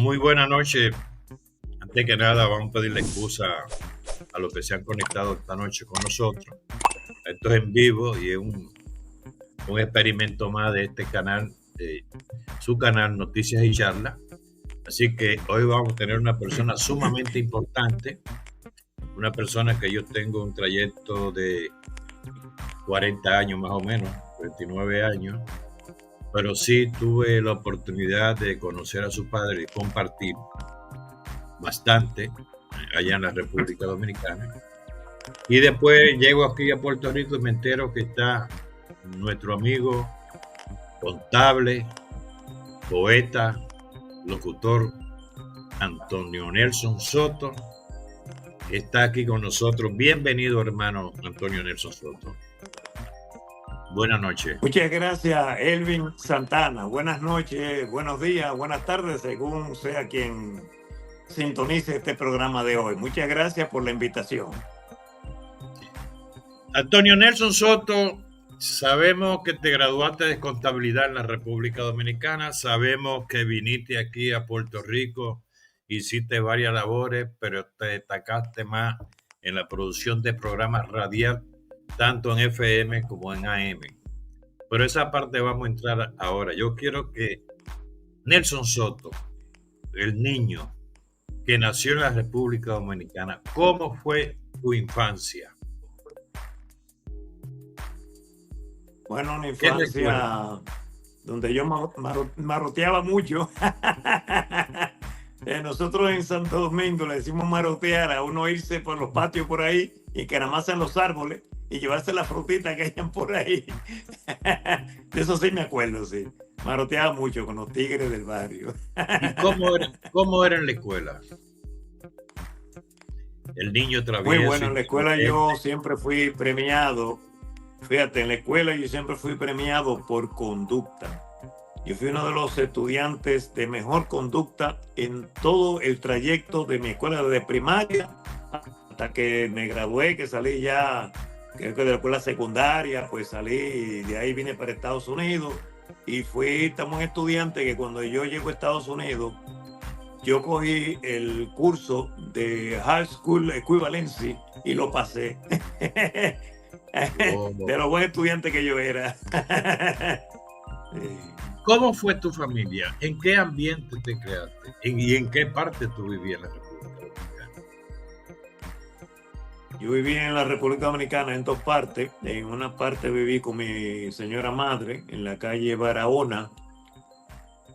Muy buena noche. Antes que nada, vamos a pedirle excusa a los que se han conectado esta noche con nosotros. Esto es en vivo y es un experimento más de este canal, su canal Noticias y Charlas. Así que hoy vamos a tener una persona sumamente importante, una persona que yo tengo un trayecto de 40 años más o menos, 39 años, pero sí tuve la oportunidad de conocer a su padre y compartir bastante allá en la República Dominicana. Y después llego aquí a Puerto Rico y me entero que está nuestro amigo contable, poeta, locutor Antonio Nelson Soto. Está aquí con nosotros. Bienvenido, hermano Antonio Nelson Soto. Buenas noches. Muchas gracias, Elvin Santana. Buenas noches, buenos días, buenas tardes, según sea quien sintonice este programa de hoy. Muchas gracias por la invitación. Antonio Nelson Soto, sabemos que te graduaste de contabilidad en la República Dominicana, sabemos que viniste aquí a Puerto Rico, hiciste varias labores, pero te destacaste más en la producción de programas radial, tanto en FM como en AM. Pero esa parte vamos a entrar ahora. Yo quiero que Nelson Soto, el niño que nació en la República Dominicana, ¿cómo fue tu infancia? Bueno, una infancia donde yo maroteaba mucho. Nosotros en Santo Domingo le decimos marotear a uno irse por los patios por ahí y que nada más en los árboles y llevarse las frutitas que hayan por ahí. De eso sí me acuerdo, sí. Maroteaba mucho con los tigres del barrio. ¿Y cómo era en la escuela? El niño travieso. Muy bueno, en la escuela yo siempre fui premiado. Fíjate, en la escuela yo siempre fui premiado por conducta. Yo fui uno de los estudiantes de mejor conducta en todo el trayecto de mi escuela de primaria hasta que me gradué, que salí ya, creo que de la escuela secundaria, pues salí y de ahí vine para Estados Unidos y fui tan buen estudiante que cuando yo llego a Estados Unidos, yo cogí el curso de High School Equivalency y lo pasé. De lo buen estudiante que yo era. ¿Cómo fue tu familia? ¿En qué ambiente te creaste? ¿Y en qué parte tú vivías en la República Dominicana? Yo viví en la República Dominicana en dos partes. En una parte viví con mi señora madre en la calle Barahona.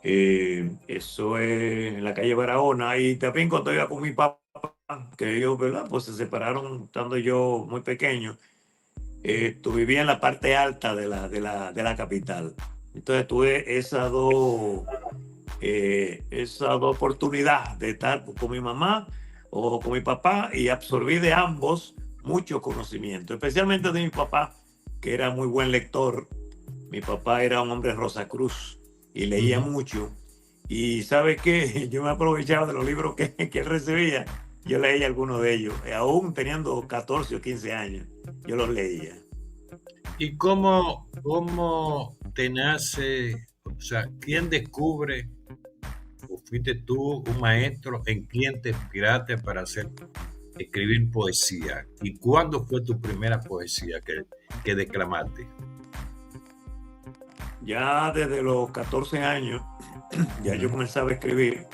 Eso es en la calle Barahona. Y también cuando iba con mi papá, que ellos, ¿verdad? Pues se separaron estando yo muy pequeño. Vivía en la parte alta de la capital. Entonces tuve esas dos oportunidades de estar con mi mamá o con mi papá y absorbí de ambos mucho conocimiento, especialmente de mi papá, que era muy buen lector. Mi papá era un hombre Rosacruz y leía mucho. Y ¿sabe qué? Yo me aprovechaba de los libros que él recibía. Yo leía algunos de ellos, aún teniendo 14 o 15 años, yo los leía. ¿Y cómo te nace, o sea, quién descubre, o fuiste tú un maestro, en quién te inspiraste para escribir poesía? ¿Y cuándo fue tu primera poesía que declamaste? Ya desde los 14 años, ya yo comenzaba a escribir.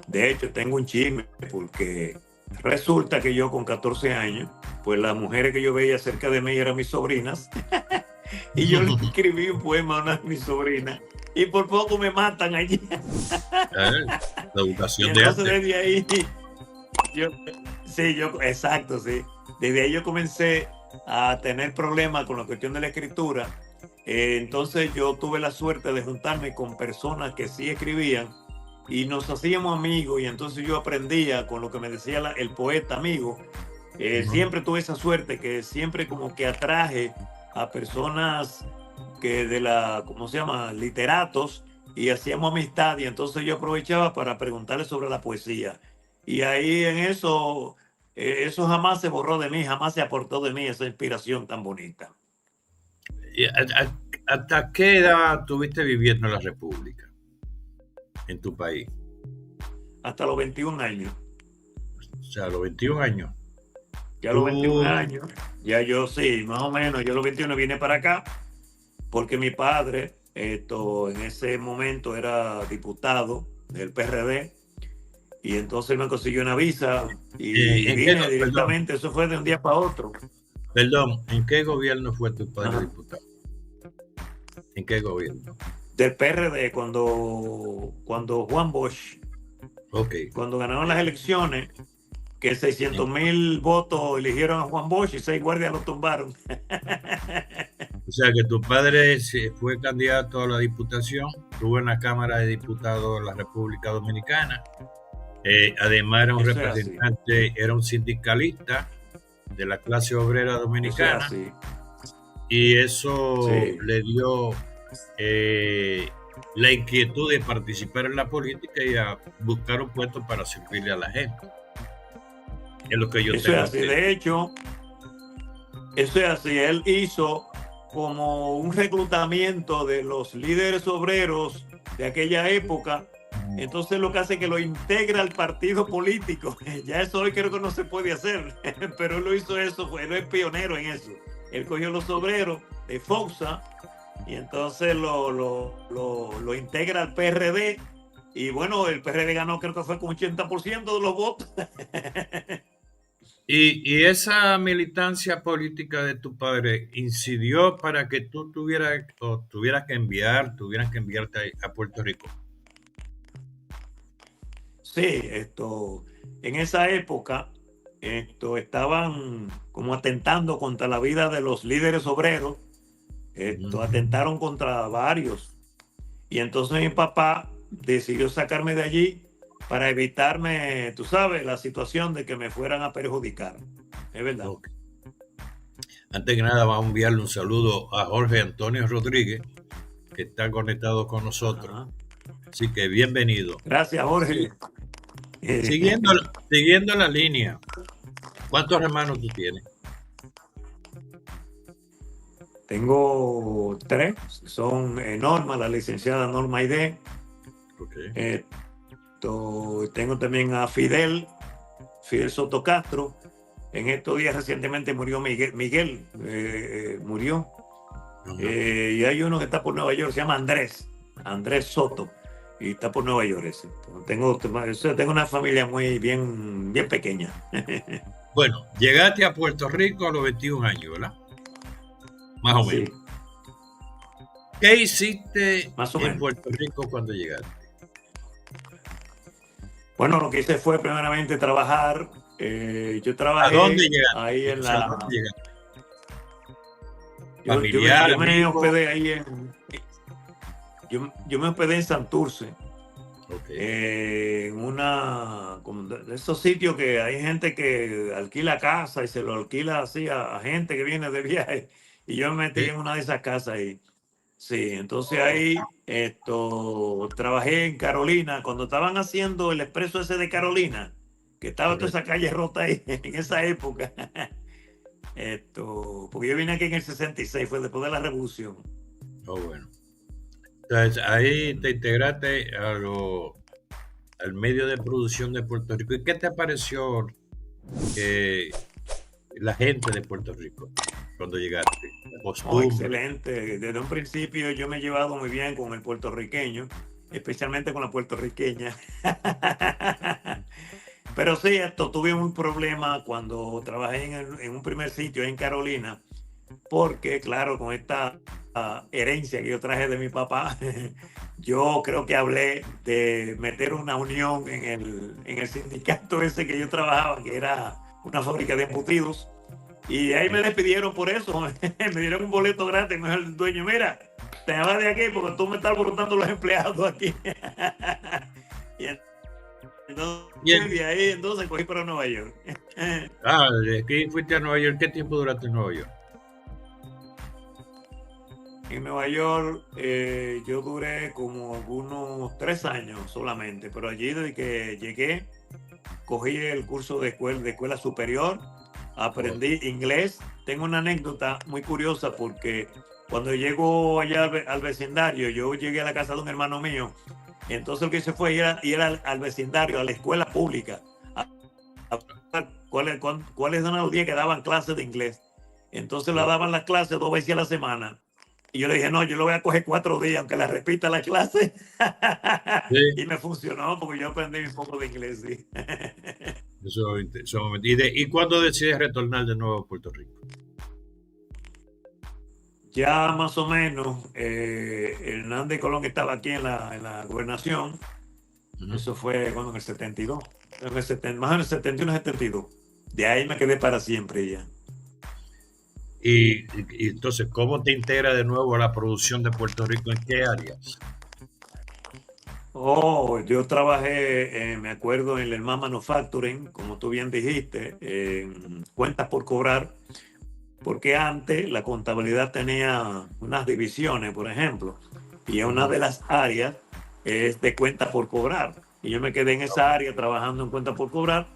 De hecho, tengo un chisme porque resulta que yo con 14 años, pues las mujeres que yo veía cerca de mí eran mis sobrinas. Y yo le escribí un poema a una de mis sobrinas. Y por poco me matan allí. La educación de arte. Desde ahí, exacto, sí. Desde ahí yo comencé a tener problemas con la cuestión de la escritura. Entonces yo tuve la suerte de juntarme con personas que sí escribían y nos hacíamos amigos y entonces yo aprendía con lo que me decía el poeta amigo. Siempre tuve esa suerte que siempre como que atraje a personas que ¿cómo se llama? Literatos, y hacíamos amistad y entonces yo aprovechaba para preguntarle sobre la poesía. Y ahí en eso jamás se borró de mí, jamás se aportó de mí esa inspiración tan bonita. ¿Hasta qué edad estuviste viviendo en la República, en tu país? hasta los 21 años. O sea, a los 21 años. Ya a los 21 años, ya yo sí, más o menos, yo a los 21 vine para acá, porque mi padre, en ese momento era diputado del PRD, y entonces me consiguió una visa y vine directamente, eso fue de un día para otro. Perdón, ¿en qué gobierno fue tu padre diputado? ¿En qué gobierno? Del PRD, cuando Juan Bosch, cuando ganaron las elecciones, que 600,000 votos eligieron a Juan Bosch y 6 guardias lo tumbaron. O sea que tu padre fue candidato a la diputación, estuvo en la Cámara de Diputados de la República Dominicana. Además era un representante, era un sindicalista de la clase obrera dominicana. Y eso le dio la inquietud de participar en la política y a buscar un puesto para servirle a la gente. Es lo que yo eso es así. De hecho, eso es así. Él hizo como un reclutamiento de los líderes obreros de aquella época. Entonces lo que hace es que lo integra al partido político. Ya eso hoy creo que no se puede hacer, pero él lo hizo eso, él es pionero en eso. Él cogió los obreros de FOXA y entonces lo integra al PRD. Y bueno, el PRD ganó, creo que fue con 80% de los votos. Y esa militancia política de tu padre incidió para que tú tuvieras que enviarte a Puerto Rico. Sí, en esa época estaban como atentando contra la vida de los líderes obreros. Atentaron contra varios. Y entonces mi papá decidió sacarme de allí para evitarme, tú sabes, la situación de que me fueran a perjudicar. Es verdad. Okay. Antes que nada, vamos a enviarle un saludo a Jorge Antonio Rodríguez, que está conectado con nosotros. Ajá. Así que bienvenido. Gracias, Jorge. Siguiendo la línea, ¿cuántos hermanos tú tienes? Tengo 3. Son Norma, la licenciada Norma Aide. Okay. Tengo también a Fidel Soto Castro. En estos días recientemente murió Miguel murió. Y hay uno que está por Nueva York, se llama Andrés Soto, y está por Nueva York ese. Tengo una familia muy bien pequeña. Bueno, llegaste a Puerto Rico a los 21 años, ¿verdad? Más o menos. ¿Qué hiciste en Puerto Rico cuando llegaste? Bueno, lo que hice fue primeramente trabajar. Yo trabajé. ¿A dónde llegaste? Ahí en la. ¿A dónde llegaste? Familiar, yo me hospedé ahí yo me hospedé en Santurce. En como de esos sitios que hay gente que alquila casa y se lo alquila así a gente que viene de viaje. Y yo me metí en una de esas casas ahí. Sí, entonces ahí trabajé en Carolina, cuando estaban haciendo el expreso ese de Carolina, que estaba toda esa calle rota ahí en esa época. Porque yo vine aquí en el 66, fue después de la revolución. Bueno. Entonces ahí te integraste al medio de producción de Puerto Rico. ¿Y qué te pareció la gente de Puerto Rico cuando llegaste? Excelente. Desde un principio yo me he llevado muy bien con el puertorriqueño, especialmente con la puertorriqueña. Pero sí, tuve un problema cuando trabajé en un primer sitio en Carolina, porque claro, con esta herencia que yo traje de mi papá, yo creo que hablé de meter una unión en el sindicato ese que yo trabajaba, que era una fábrica de embutidos. Y ahí me despidieron por eso. Me dieron un boleto gratis. Me dijo el dueño: mira, te vas de aquí porque tú me estás brotando los empleados aquí. Y entonces, de ahí entonces cogí para Nueva York. ¿De aquí fuiste a Nueva York? ¿Qué tiempo duraste en Nueva York? En Nueva York yo duré como algunos 3 años solamente. Pero allí desde que llegué, cogí el curso de escuela superior. Aprendí inglés. Tengo una anécdota muy curiosa porque cuando llego allá al vecindario, yo llegué a la casa de un hermano mío Entonces lo que hice fue ir al vecindario, a la escuela pública, a cuáles eran los días que daban clases de inglés. Entonces la daban las clases 2 veces a la semana. Y yo le dije, no, yo lo voy a coger 4 días, aunque la repita la clase. Sí. Y me funcionó porque yo aprendí un poco de inglés. Sí. ¿Y cuándo decides retornar de nuevo a Puerto Rico? Ya más o menos, Hernández Colón estaba aquí en la gobernación. Eso fue cuando en el 72. Más en el 71, 72. De ahí me quedé para siempre ya. Y entonces, ¿cómo te integra de nuevo a la producción de Puerto Rico? ¿En qué áreas? Oh, yo trabajé, me acuerdo, en el MAN Manufacturing, como tú bien dijiste, en cuentas por cobrar, porque antes la contabilidad tenía unas divisiones, por ejemplo, y una de las áreas es de cuentas por cobrar. Y yo me quedé en esa área trabajando en cuentas por cobrar,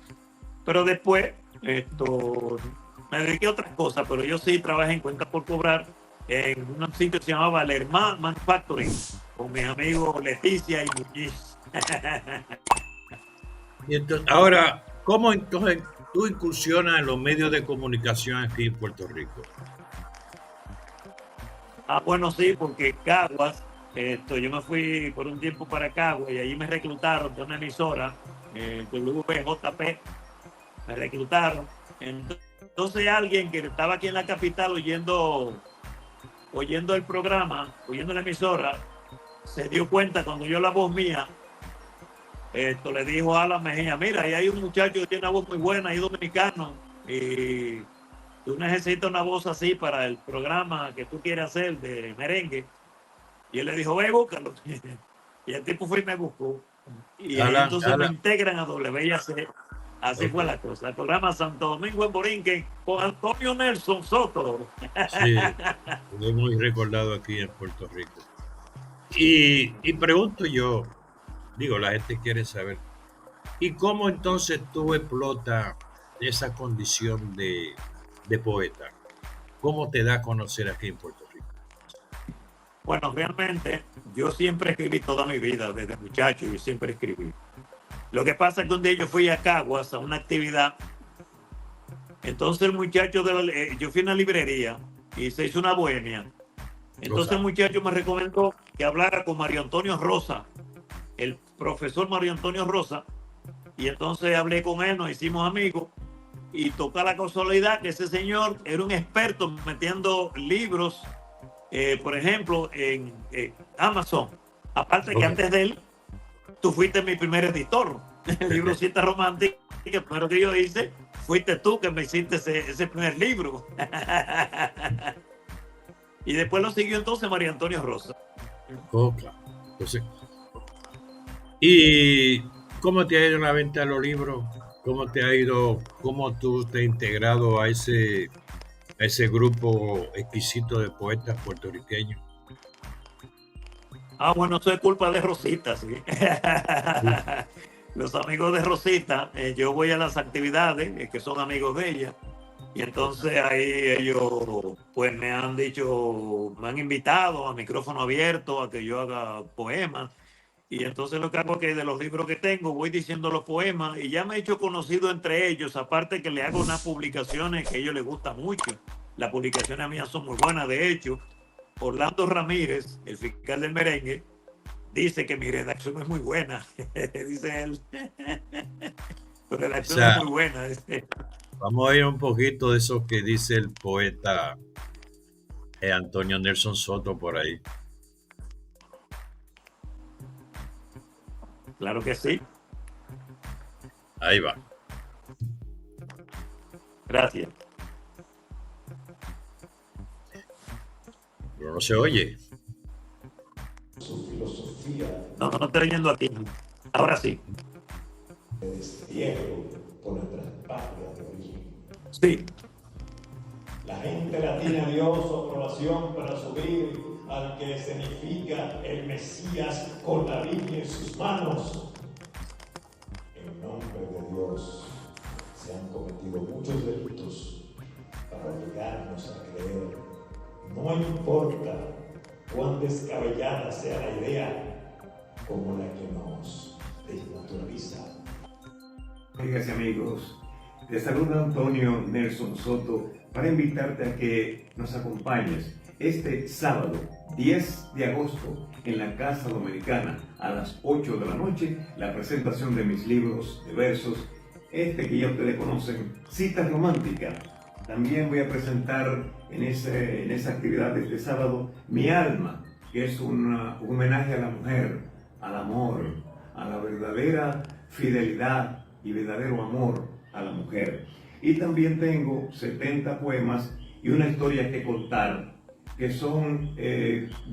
pero después me dediqué a otras cosas, pero yo sí trabajé en cuentas por cobrar en un sitio que se llamaba Lermán Manufacturing, con mis amigos Leticia y Muñiz. Y entonces, ahora, ¿cómo entonces tú incursionas en los medios de comunicación aquí en Puerto Rico? Bueno, sí, porque Caguas, yo me fui por un tiempo para Caguas y allí me reclutaron de una emisora, WBJP, me reclutaron. Entonces alguien que estaba aquí en la capital oyendo el programa, oyendo la emisora, se dio cuenta cuando oyó la voz mía. Le dijo a Alan Mejía, mira, ahí hay un muchacho que tiene una voz muy buena, y dominicano, y tú necesitas una voz así para el programa que tú quieres hacer de merengue. Y él le dijo, ve, búscalo. Y el tipo fue y me buscó. Y ahí entonces me integran a WIAC. Así fue la cosa. El programa Santo Domingo en Borinquen con Antonio Nelson Soto. Sí, es muy recordado aquí en Puerto Rico. Y pregunto yo, digo, la gente quiere saber, ¿y cómo entonces tú explotas esa condición de poeta? ¿Cómo te da a conocer aquí en Puerto Rico? Bueno, realmente yo siempre escribí toda mi vida, desde muchacho, y siempre escribí. Lo que pasa es que un día yo fui a Caguas a una actividad. Entonces el muchacho, yo fui a una librería y se hizo una bohemia. Entonces el muchacho me recomendó que hablara con Mario Antonio Rosa, el profesor Mario Antonio Rosa. Y entonces hablé con él, nos hicimos amigos. Y toca la casualidad que ese señor era un experto metiendo libros, por ejemplo, en Amazon. Aparte que antes de él, tú fuiste mi primer editor. El libro Cita Romántica, el primero que yo hice, fuiste tú que me hiciste ese primer libro. Y después lo siguió entonces María Antonio Rosa. Claro. Entonces, ¿y cómo te ha ido en la venta de los libros? ¿Cómo te ha ido? ¿Cómo tú te has integrado a ese grupo exquisito de poetas puertorriqueños? Bueno, eso es culpa de Rosita, sí. Los amigos de Rosita, yo voy a las actividades, que son amigos de ella, y entonces ahí ellos pues me han dicho, me han invitado a micrófono abierto a que yo haga poemas. Y entonces lo que hago es que de los libros que tengo voy diciendo los poemas y ya me he hecho conocido entre ellos, aparte que le hago unas publicaciones que a ellos les gustan mucho. Las publicaciones mías son muy buenas, de hecho. Orlando Ramírez, el fiscal del merengue, dice que mi redacción es muy buena, dice él. Tu redacción es muy buena. Vamos a ir un poquito de eso que dice el poeta Antonio Nelson Soto por ahí. Claro que sí. Ahí va. Gracias. Pero no se oye. Su filosofía. No estoy oyendo aquí. Ahora sí. De destierro por nuestras patrias de origen. Sí. La gente la tiene a Dios su aprobación para subir al que significa el Mesías con la Biblia en sus manos. En nombre de Dios se han cometido muchos delitos para obligarnos a creer. No importa cuán descabellada sea la idea, como la que nos desnaturaliza. Amigas y amigos, te saluda Antonio Nelson Soto para invitarte a que nos acompañes este sábado 10 de agosto en la Casa Dominicana a las 8 de la noche, la presentación de mis libros de versos, que ya ustedes conocen, Citas Románticas. También voy a presentar en esa actividad de este sábado Mi Alma, que es un homenaje a la mujer, al amor, a la verdadera fidelidad y verdadero amor a la mujer. Y también tengo 70 poemas y una historia que contar, que son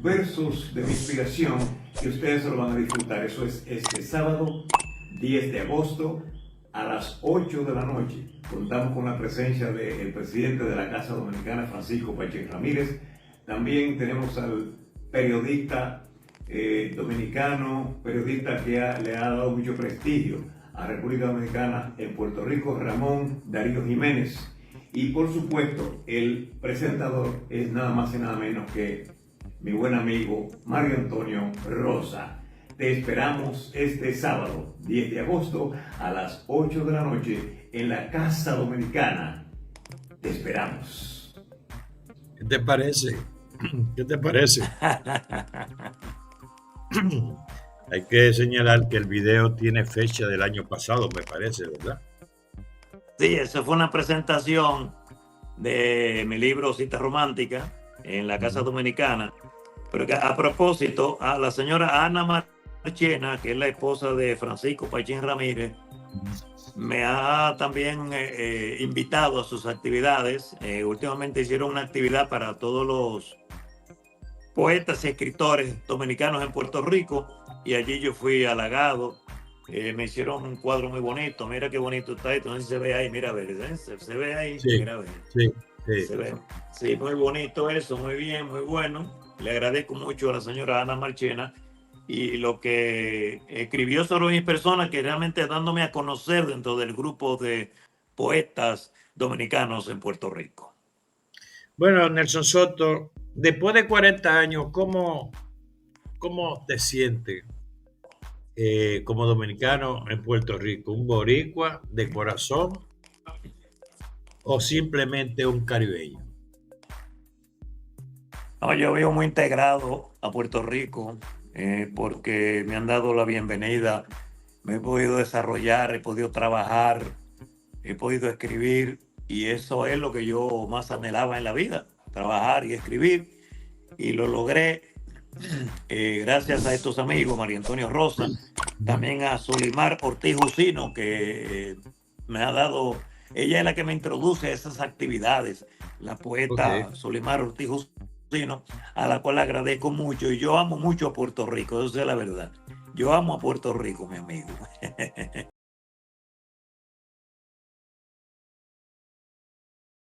versos de mi inspiración, que ustedes se lo van a disfrutar. Eso es este sábado 10 de agosto a las 8 de la noche. Contamos con la presencia del presidente de la Casa Dominicana, Francisco Pachén Ramírez. También tenemos al periodista dominicano, periodista que le ha dado mucho prestigio a República Dominicana en Puerto Rico, Ramón Darío Jiménez. Y por supuesto, el presentador es nada más y nada menos que mi buen amigo Mario Antonio Rosa. Te esperamos este sábado 10 de agosto a las 8 de la noche en la Casa Dominicana. Te esperamos. ¿Qué te parece? ¿Qué te parece? Hay que señalar que el video tiene fecha del año pasado, me parece, ¿verdad? Sí, eso fue una presentación de mi libro Citas Románticas en la Casa Dominicana. Pero que a propósito, a la señora Ana Marchena, que es la esposa de Francisco Pachín Ramírez, me ha también invitado a sus actividades. Últimamente hicieron una actividad para todos los poetas y escritores dominicanos en Puerto Rico y allí yo fui halagado. Me hicieron un cuadro muy bonito. Mira qué bonito está esto. No sé si se ve ahí. Mira a ver. Se ve ahí. Sí, mira a ver. sí. Se ve. Sí, muy bonito eso. Muy bien, muy bueno. Le agradezco mucho a la señora Ana Marchena y lo que escribió sobre mis personas, que realmente dándome a conocer dentro del grupo de poetas dominicanos en Puerto Rico. Bueno, Nelson Soto, después de 40 años, ¿cómo te sientes como dominicano en Puerto Rico? ¿Un boricua de corazón o simplemente un caribeño? No, yo veo muy integrado a Puerto Rico porque me han dado la bienvenida, me he podido desarrollar, he podido trabajar, he podido escribir y eso es lo que yo más anhelaba en la vida, trabajar y escribir y lo logré gracias a estos amigos, María Antonio Rosa, también a Solimar Ortiz Jusino, que me ha dado, ella es la que me introduce a esas actividades, la poeta Solimar Ortiz Jusino, a la cual agradezco mucho y yo amo mucho a Puerto Rico, eso es la verdad. Yo amo a Puerto Rico, mi amigo.